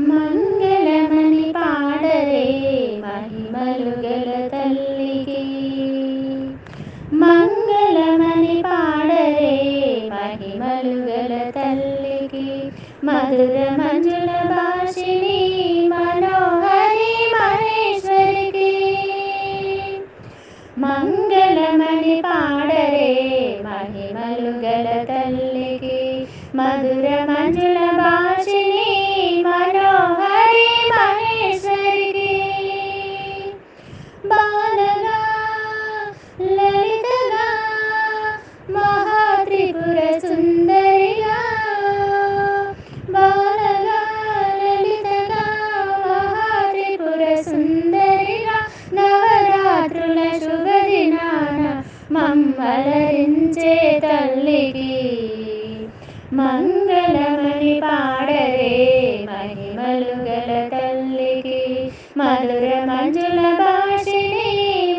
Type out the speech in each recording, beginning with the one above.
మంగళమని పాడరే మహిమలు గల తల్లికి, మంగళమని పాడరే మహిమలు గల తల్లికి, మధుర మంజుల భాషిణి మనోహరి మహేశ్వరికి. మంగళమని పాడరే మహిమలు గల తల్లికి, మధుర మంజుల భాషిణి మనోహరి మహేశ్వరికి. బాలగా లలితగా మహాత్రిపుర సుందరిగా, బాలగా లలితగా మహాత్రిపుర సుందరిగా, నవరాత్రుల శుభదినాన మమ్మలరించే తల్లికి. మంగళమని పాడరే మహిమలు గల తల్లికి, మధుర మంజుల భాషిణి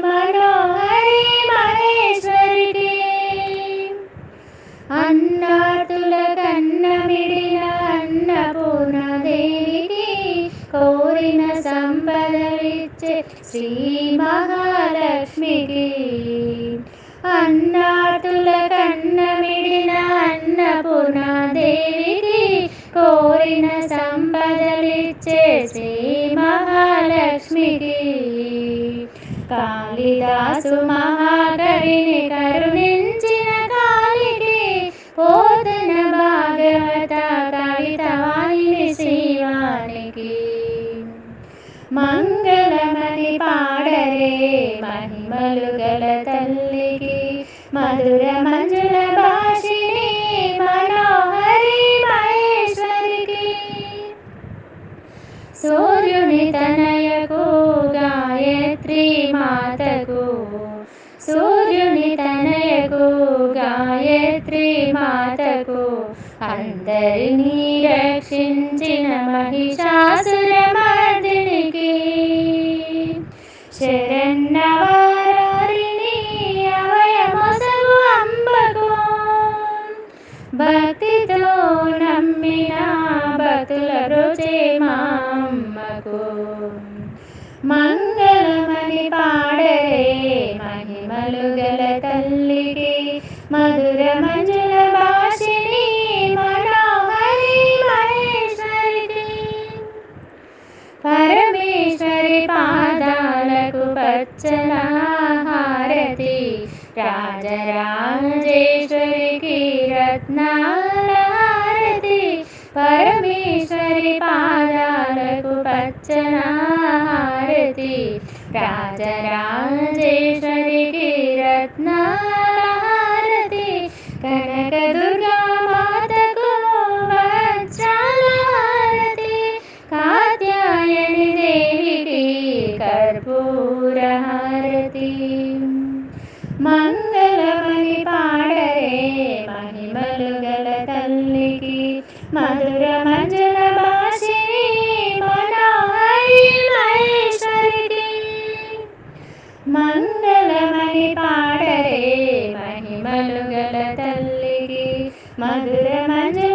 మనోహరి మహేశ్వరికి. అన్నాతుల కన్నమిడిన అన్నపూర్ణాదేవికి, కోరిన సంపదలిచ్చే శ్రీ మహాలక్ష్మికి. అన్నాతుల కన్నమిడిన అన్నపూర్ణాదేవికి, కోరిన సంపదలిచ్చే శ్రీ మహాలక్ష్మికి. కాళిదాసు మహాకవిని కరుణించిన కాళికి, పోతన భాగవత కవితవాణిని శ్రీవానికి. మంగళమని పాడరే మహిమలు గల తల్లికి, మధుర మంజుల భాషిణి మనోహరి మహేశ్వరికి. సూర్యుని తనయకు గాయత్రి మాతకు, సూర్యుని తనయకు గాయత్రి మాతకు, అందరినీ రక్షించిన మహిషాసురమర్దినికి. శరన్నవారిని అభయమొసగు అంబకు, భక్తితో నమ్మిన భక్తుల బ్రోచే మా అమ్మకు. మంగళమని పాడరే మహిమలు గల తల్లికి, మధుర మంజుల భాషిణి మనోహరి మహేశ్వరికి. పరమేశ్వరి పాదాలకు పచ్చల హారతి, రాజరాజేశ్వరికి రత్నాల హారతి. పరమేశ్వరి పాదాలకు పచ్చల హారతి, రాజరాజేశ్వరికి రత్నాల హారతి. కనకదుర్గా మాతకు వజ్రాల హారతి, కాత్యాయని దేవికి కర్పూర హారతి. మంగళమని పాడరే మహిమలు గల తల్లికి, మధుర మంజుల భాషిణి మనోహరి మహేశ్వరికి. మంగళమని పాడరే మహిమలు గల తల్లికి, మధుర మంజుల